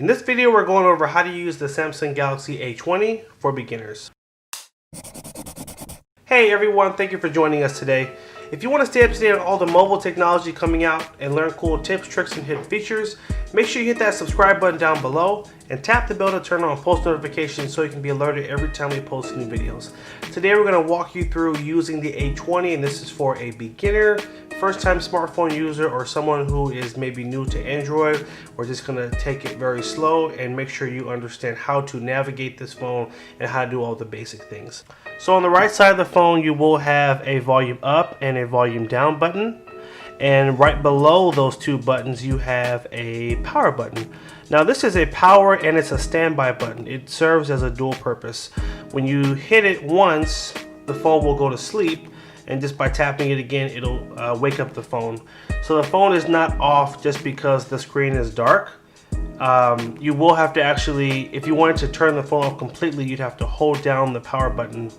In this video, we're going over how to use the Samsung Galaxy A20 for beginners. Hey everyone, thank you for joining us today. If you want to stay up to date on all the mobile technology coming out and learn cool tips, tricks, and hidden features, make sure you hit that subscribe button down below and tap the bell to turn on post notifications so you can be alerted every time we post new videos. Today we're going to walk you through using the A20, and this is for a beginner, first-time smartphone user, or someone who is maybe new to Android. We're just going to take it very slow and make sure you understand how to navigate this phone and how to do all the basic things. So on the right side of the phone, you will have a volume up and a volume down button. And right below those two buttons, you have a power button. Now this is a power and it's a standby button. It serves as a dual purpose. When you hit it once, the phone will go to sleep, and just by tapping it again, it'll wake up the phone. So the phone is not off just because the screen is dark. You will have to actually, if you wanted to turn the phone off completely, you'd have to hold down the power button,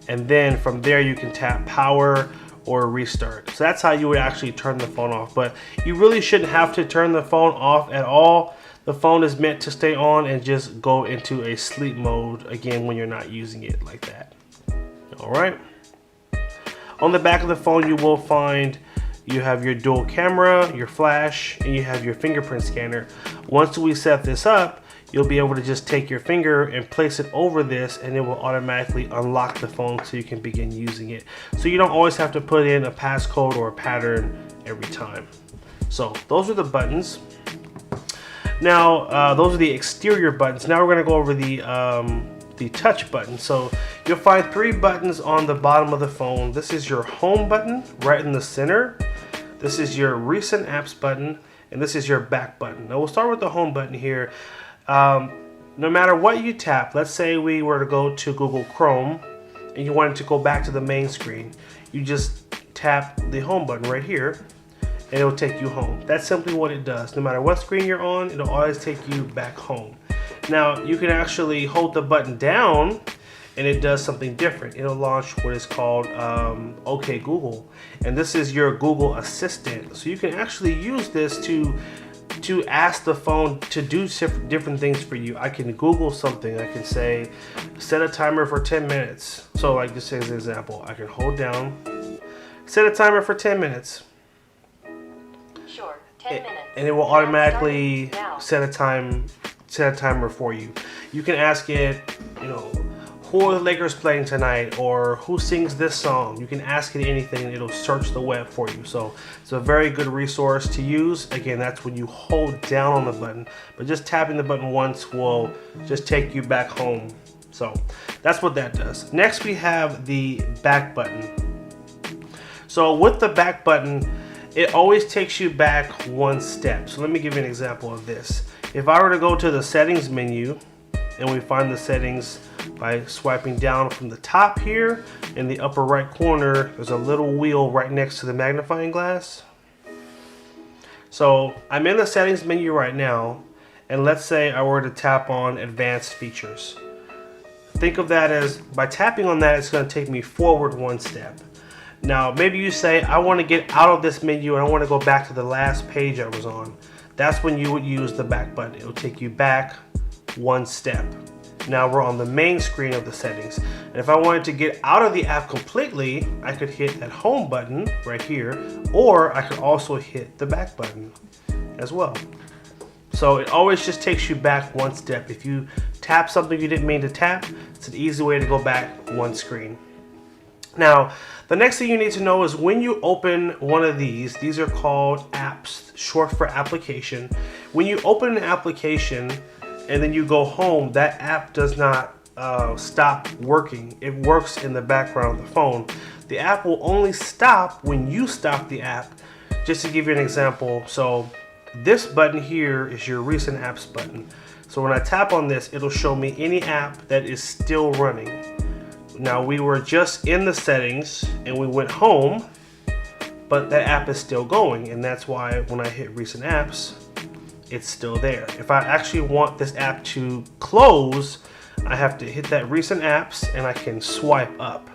and then from there you can tap power or restart. So that's how you would actually turn the phone off. But you really shouldn't have to turn the phone off at all. The phone is meant to stay on and just go into a sleep mode again when you're not using it like that. All right. On the back of the phone, you will find you have your dual camera, your flash, and you have your fingerprint scanner. Once we set this up, you'll be able to just take your finger and place it over this, and it will automatically unlock the phone so you can begin using it. So you don't always have to put in a passcode or a pattern every time. So those are the buttons. Now those are the exterior buttons. Now we're going to go over the touch button. So you'll find three buttons on the bottom of the phone. This is your home button right in the center. This is your recent apps button, and this is your back button. Now we'll start with the home button here. No matter what you tap, let's say we were to go to Google Chrome and you wanted to go back to the main screen, you just tap the home button right here and it will take you home. That's simply what it does. No matter what screen you're on, it'll always take you back home. Now you can actually hold the button down and it does something different. It'll launch what is called OK Google, and this is your Google Assistant. So you can actually use this to ask the phone to do different things for you. I can Google something. I can say, set a timer for 10 minutes. So like this is an example. I can hold down, set a timer for 10 minutes. Sure, 10 minutes. And it will automatically set a timer for you. You can ask it, you know, who are the Lakers playing tonight, or who sings this song. You can ask it anything and it'll search the web for you. So it's a very good resource to use. Again, that's when you hold down on the button, but just tapping the button once will just take you back home. So that's what that does. Next we have the back button. So with the back button, it always takes you back one step. So let me give you an example of this. If I were to go to the settings menu, and we find the settings by swiping down from the top here, in the upper right corner there's a little wheel right next to the magnifying glass. So I'm in the settings menu right now, and let's say I were to tap on advanced features. Think of that as, by tapping on that, it's going to take me forward one step. Now maybe you say, I want to get out of this menu and I want to go back to the last page I was on. That's when you would use the back button. It will take you back one step. Now we're on the main screen of the settings, and if I wanted to get out of the app completely, I could hit that home button right here, or I could also hit the back button as well. So it always just takes you back one step. If you tap something you didn't mean to tap, it's an easy way to go back one screen. Now the next thing you need to know is when you open one of these are called apps, short for application. When you open an application and then you go home, that app does not stop working. It works in the background of the phone. The app will only stop when you stop the app. Just to give you an example, so this button here is your recent apps button. So when I tap on this, it'll show me any app that is still running. Now we were just in the settings and we went home, but that app is still going, and that's why when I hit recent apps, it's still there. If I actually want this app to close, I have to hit that recent apps and I can swipe up.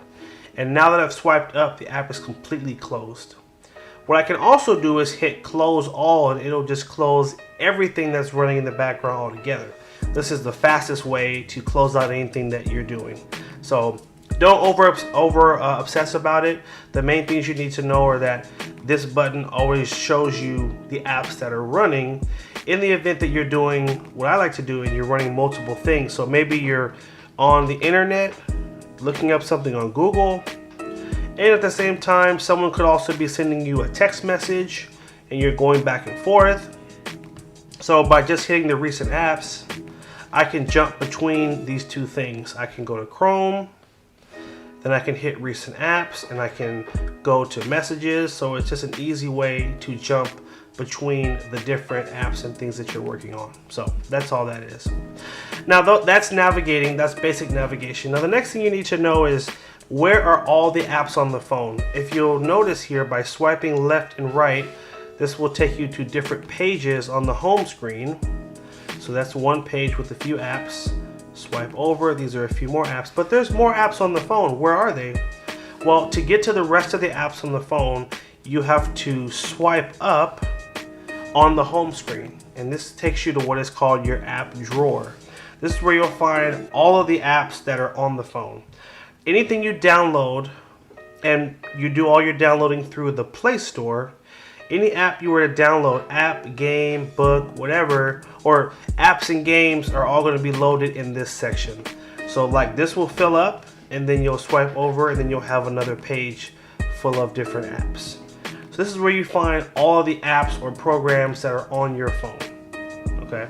And now that I've swiped up, the app is completely closed. What I can also do is hit close all, and it'll just close everything that's running in the background altogether. This is the fastest way to close out anything that you're doing. So don't over obsess about it. The main things you need to know are that this button always shows you the apps that are running in the event that you're doing what I like to do and you're running multiple things. So maybe you're on the internet looking up something on Google, and at the same time someone could also be sending you a text message and you're going back and forth. So by just hitting the recent apps, I can jump between these two things. I can go to Chrome, then I can hit recent apps, and I can go to messages. So it's just an easy way to jump between the different apps and things that you're working on. So that's all that is. Now that's navigating, that's basic navigation. Now the next thing you need to know is, where are all the apps on the phone? If you'll notice here, by swiping left and right, this will take you to different pages on the home screen. So that's one page with a few apps. Swipe over, these are a few more apps, but there's more apps on the phone. Where are they? Well, to get to the rest of the apps on the phone, you have to swipe up on the home screen, and this takes you to what is called your app drawer. This is where you'll find all of the apps that are on the phone. Anything you download, and you do all your downloading through the Play Store, any app you were to download, app, game, book, whatever, or apps and games are all going to be loaded in this section. So like this will fill up, and then you'll swipe over, and then you'll have another page full of different apps. So this is where you find all of the apps or programs that are on your phone. Okay.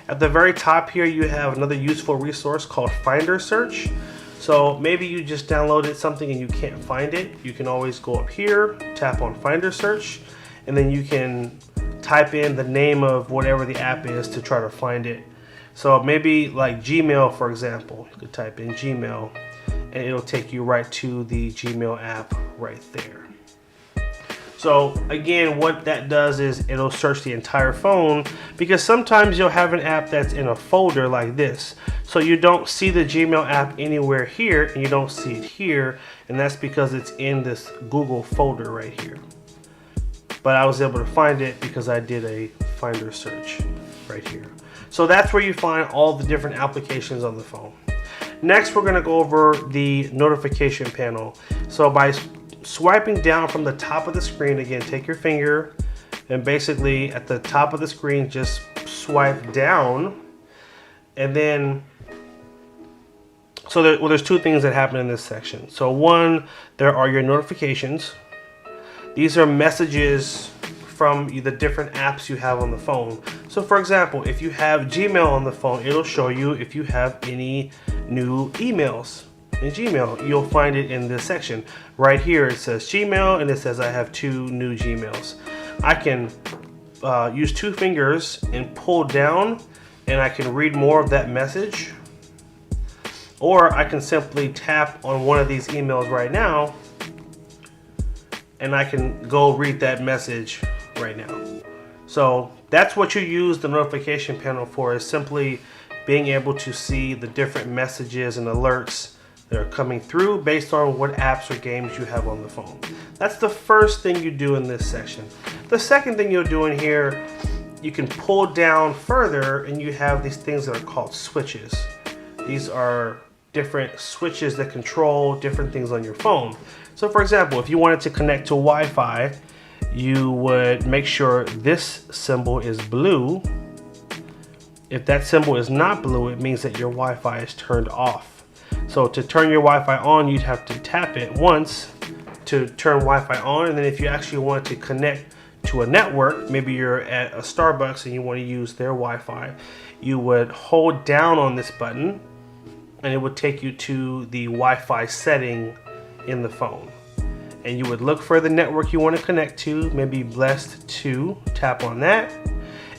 At the very top here, you have another useful resource called Finder Search. So maybe you just downloaded something and you can't find it. You can always go up here, tap on Finder Search, and then you can type in the name of whatever the app is to try to find it. So maybe like Gmail, for example, you could type in Gmail and it'll take you right to the Gmail app right there. So again, what that does is it'll search the entire phone, because sometimes you'll have an app that's in a folder like this. So you don't see the Gmail app anywhere here, and you don't see it here, and that's because it's in this Google folder right here. But I was able to find it because I did a Finder search right here. So that's where you find all the different applications on the phone. Next, we're going to go over the notification panel. So by swiping down from the top of the screen, again, take your finger and basically at the top of the screen just swipe down, and then there's two things that happen in this section. So one, there are your notifications. These are messages from the different apps you have on the phone. So for example, if you have Gmail on the phone, it'll show you if you have any new emails in Gmail. You'll find it in this section. Right here it says Gmail, and it says I have 2 new Gmails. I can use 2 fingers and pull down, and I can read more of that message. Or I can simply tap on one of these emails right now, and I can go read that message right now. So that's what you use the notification panel for, is simply being able to see the different messages and alerts that are coming through based on what apps or games you have on the phone. That's the first thing you do in this section. The second thing you'll do in here, you can pull down further and you have these things that are called switches. These are different switches that control different things on your phone. So for example, if you wanted to connect to Wi-Fi, you would make sure this symbol is blue. If that symbol is not blue, it means that your Wi-Fi is turned off. So to turn your Wi-Fi on, you'd have to tap it once to turn Wi-Fi on, and then if you actually want to connect to a network, maybe you're at a Starbucks and you want to use their Wi-Fi, you would hold down on this button and it would take you to the Wi-Fi setting in the phone. And you would look for the network you want to connect to, maybe Blessed 2, tap on that,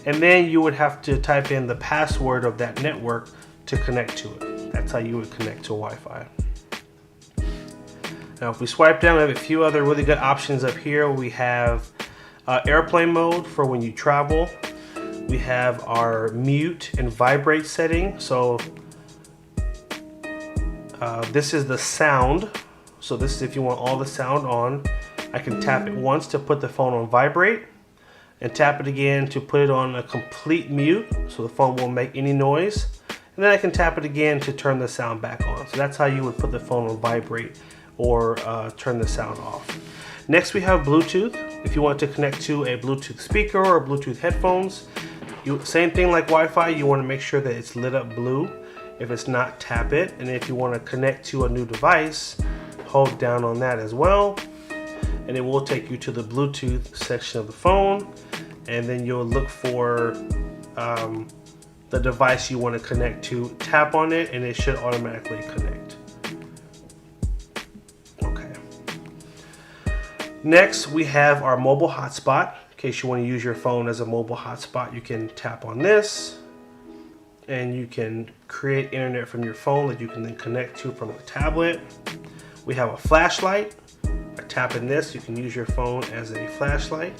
and then you would have to type in the password of that network to connect to it. That's how you would connect to Wi-Fi. Now if we swipe down, we have a few other really good options up here. We have airplane mode for when you travel. We have our mute and vibrate setting. So this is the sound. So this is if you want all the sound on. I can tap it once to put the phone on vibrate, and tap it again to put it on a complete mute so the phone won't make any noise. And then I can tap it again to turn the sound back on. So that's how you would put the phone on vibrate or turn the sound off. Next we have Bluetooth. If you want to connect to a Bluetooth speaker or Bluetooth headphones, same thing like Wi-Fi, you want to make sure that it's lit up blue. If it's not, tap it. And if you want to connect to a new device, hold down on that as well. And it will take you to the Bluetooth section of the phone. And then you'll look for the device you want to connect to. Tap on it and it should automatically connect. Okay. Next, we have our mobile hotspot. In case you want to use your phone as a mobile hotspot, you can tap on this and you can create internet from your phone that you can then connect to from a tablet. We have a flashlight. By tapping this, you can use your phone as a flashlight.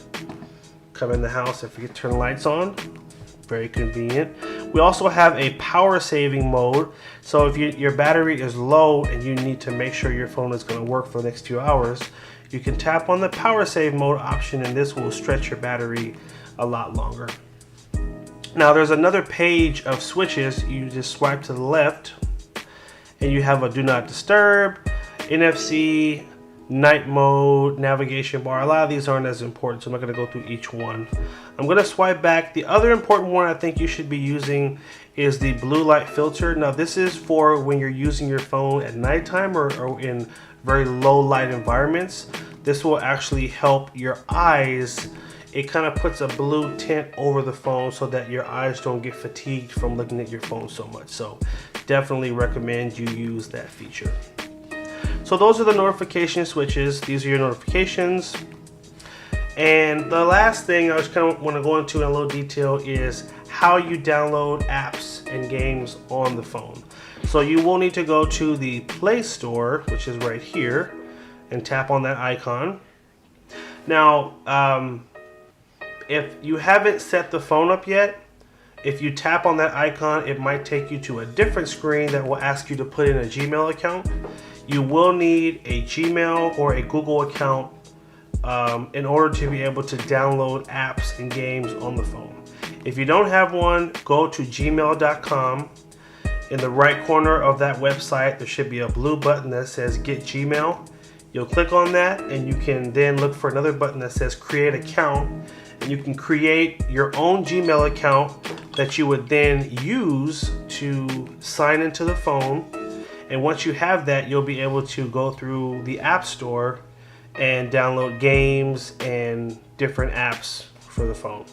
Come in the house and forget to turn the lights on. Very convenient. We also have a power saving mode. So if your battery is low and you need to make sure your phone is going to work for the next 2 hours, you can tap on the power save mode option and this will stretch your battery a lot longer. Now there's another page of switches. You just swipe to the left and you have a do not disturb, NFC, night mode, navigation bar. A lot of these aren't as important, so I'm not going to go through each one. I'm going to swipe back. The other important one I think you should be using is the blue light filter. Now this is for when you're using your phone at nighttime or in very low light environments. This will actually help your eyes. It kind of puts a blue tint over the phone so that your eyes don't get fatigued from looking at your phone so much. So definitely recommend you use that feature. So those are the notification switches. These are your notifications. And the last thing I just kind of want to go into in a little detail is how you download apps and games on the phone. So you will need to go to the Play Store, which is right here, and tap on that icon. Now, if you haven't set the phone up yet, if you tap on that icon, it might take you to a different screen that will ask you to put in a Gmail account. You will need a Gmail or a Google account in order to be able to download apps and games on the phone. If you don't have one, go to gmail.com. In the right corner of that website, there should be a blue button that says Get Gmail. You'll click on that and you can then look for another button that says Create Account. And you can create your own Gmail account that you would then use to sign into the phone. And once you have that, you'll be able to go through the App Store and download games and different apps for the phone.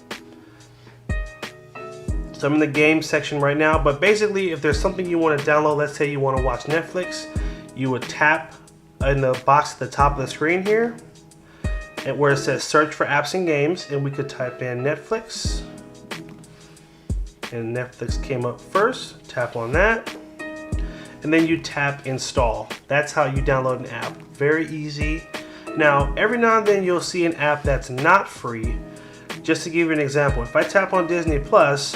So I'm in the games section right now, but basically if there's something you want to download, let's say you want to watch Netflix, you would tap in the box at the top of the screen here and where it says search for apps and games, and we could type in Netflix. And Netflix came up first, tap on that. And then you tap install. That's how you download an app. Very easy. Now, every now and then you'll see an app that's not free. Just to give you an example, if I tap on Disney Plus,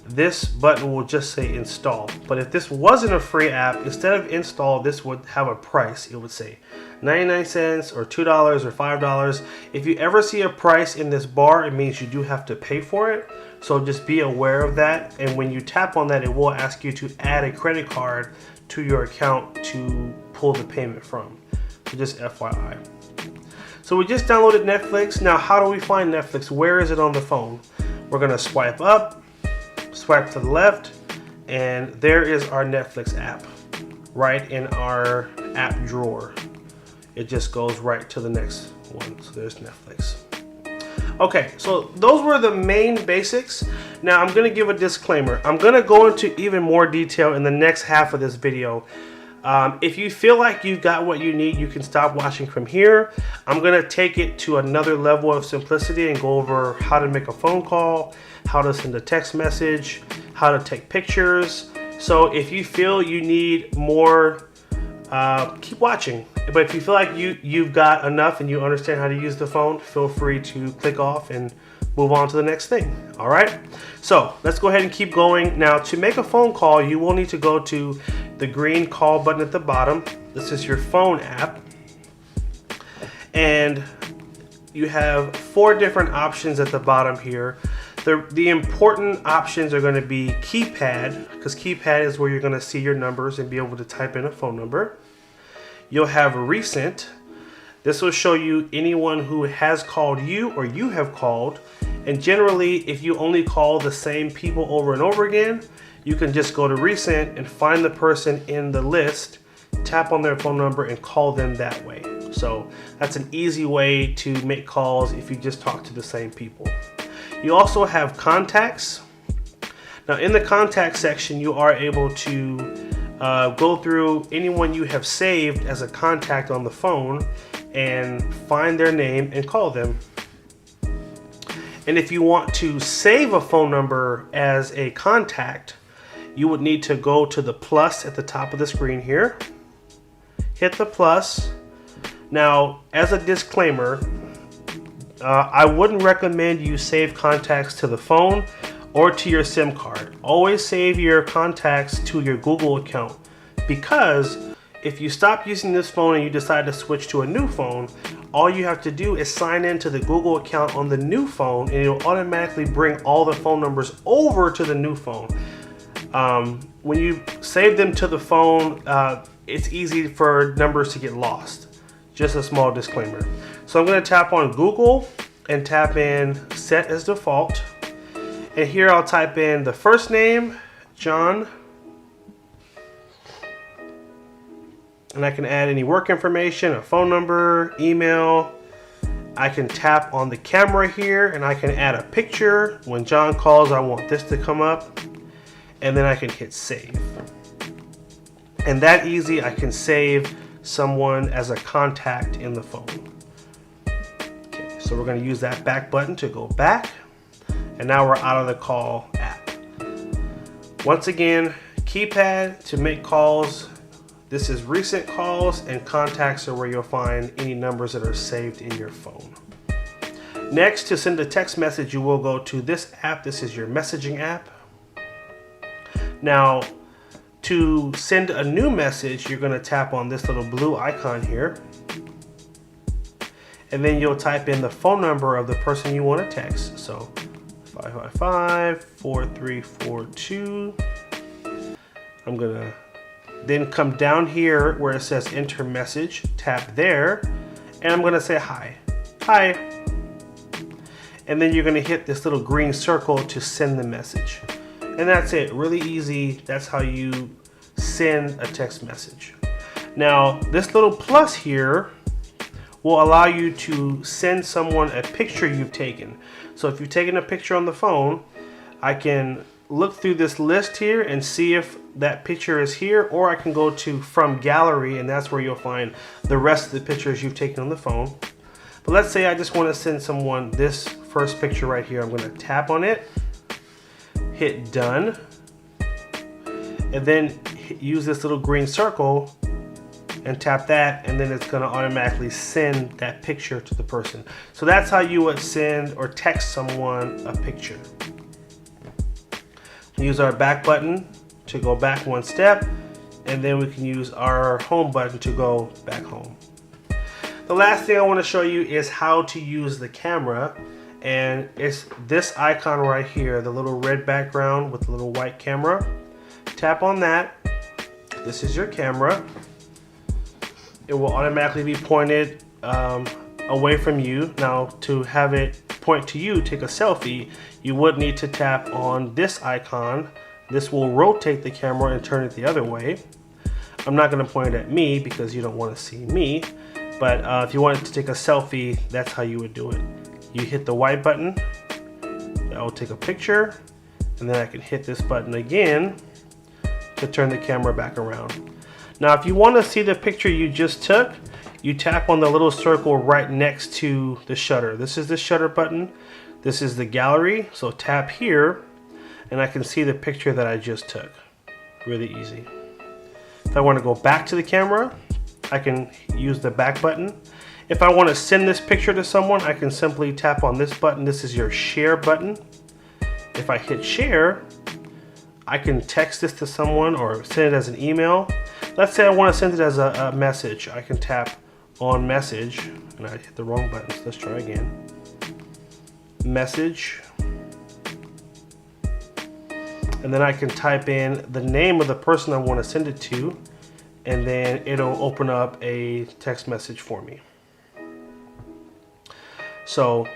this button will just say install. But if this wasn't a free app, instead of install, this would have a price. It would say 99 cents or $2 or $5. If you ever see a price in this bar, it means you do have to pay for it. So just be aware of that. And when you tap on that, it will ask you to add a credit card to your account to pull the payment from. So just FYI. So we just downloaded Netflix. Now, how do we find Netflix? Where is it on the phone? We're gonna swipe up, swipe to the left, and there is our Netflix app right in our app drawer. It just goes right to the next one. So there's Netflix. Okay, so those were the main basics. Now I'm gonna give a disclaimer. I'm gonna go into even more detail in the next half of this video. If you feel like you've got what you need, you can stop watching from here. I'm gonna take it to another level of simplicity and go over how to make a phone call, how to send a text message, how to take pictures. So if you feel you need more, keep watching. But if you feel like you've got enough and you understand how to use the phone, feel free to click off and move on to the next thing. All right, so let's go ahead and keep going. Now, to make a phone call, you will need to go to the green call button at the bottom. This is your phone app. and you have 4 different options at the bottom here. The important options are going to be keypad, because keypad is where you're going to see your numbers and be able to type in a phone number. You'll have recent. This will show you anyone who has called you or you have called. And generally, if you only call the same people over and over again, you can just go to recent and find the person in the list, tap on their phone number and call them that way. So that's an easy way to make calls if you just talk to the same people. You also have contacts. Now in the contact section, you are able to go through anyone you have saved as a contact on the phone and find their name and call them. And if you want to save a phone number as a contact, you would need to go to the plus at the top of the screen here. Hit the plus. Now, as a disclaimer, I wouldn't recommend you save contacts to the phone or to your SIM card. Always save your contacts to your Google account, because if you stop using this phone and you decide to switch to a new phone, all you have to do is sign in to the Google account on the new phone and it'll automatically bring all the phone numbers over to the new phone. When you save them to the phone, it's easy for numbers to get lost. Just a small disclaimer. So I'm going to tap on Google and tap in set as default. And here I'll type in the first name, John. And I can add any work information, a phone number, email. I can tap on the camera here and I can add a picture. When John calls, I want this to come up. And then I can hit save. And that easy, I can save someone as a contact in the phone. Okay, so we're going to use that back button to go back. And now we're out of the call app. Once again, keypad to make calls. This is recent calls, and contacts are where you'll find any numbers that are saved in your phone. Next, to send a text message, you will go to this app. This is your messaging app. Now, to send a new message, you're going to tap on this little blue icon here. And then you'll type in the phone number of the person you want to text. So 555-4342. I'm going to then come down here where it says enter message, tap there, and I'm going to say hi. Hi. And then you're going to hit this little green circle to send the message. And that's it. Really easy. That's how you send a text message. Now, this little plus here will allow you to send someone a picture you've taken. So if you've taken a picture on the phone, I can look through this list here and see if that picture is here, or I can go to from gallery, and that's where you'll find the rest of the pictures you've taken on the phone. But let's say I just want to send someone this first picture right here. I'm going to tap on it, hit done, and then use this little green circle and tap that, and then it's going to automatically send that picture to the person. So that's how you would send or text someone a picture. Use our back button to go back one step, and then we can use our home button to go back home. The last thing I want to show you is how to use the camera, and it's this icon right here, the little red background with the little white camera. Tap on that. This is your camera. It will automatically be pointed away from you. Now, to have it point to you, take a selfie, you would need to tap on this icon. This will rotate the camera and turn it the other way. I'm not going to point it at me because you don't want to see me, but if you wanted to take a selfie, that's how you would do it. You hit the white button, that will take a picture, and then I can hit this button again to turn the camera back around. Now, if you want to see the picture you just took, you tap on the little circle right next to the shutter. This is the shutter button. This is the gallery. So tap here and I can see the picture that I just took. Really easy. If I want to go back to the camera, I can use the back button. If I want to send this picture to someone, I can simply tap on this button. This is your share button. If I hit share, I can text this to someone or send it as an email. Let's say I want to send it as a message. I can tap on message, and I hit the wrong button, so let's try again. Message. And then I can type in the name of the person I want to send it to, and then it'll open up a text message for me. So,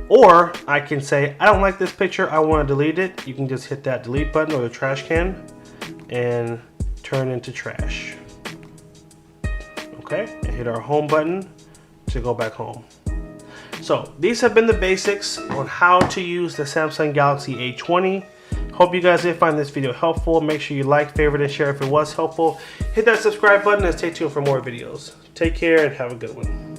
or I can say, I don't like this picture, I want to delete it. You can just hit that delete button or the trash can and turn into trash. Okay, and hit our home button to go back home. So these have been the basics on how to use the Samsung Galaxy A20. Hope you guys did find this video helpful. Make sure you like, favorite, and share if it was helpful. Hit that subscribe button and stay tuned for more videos. Take care and have a good one.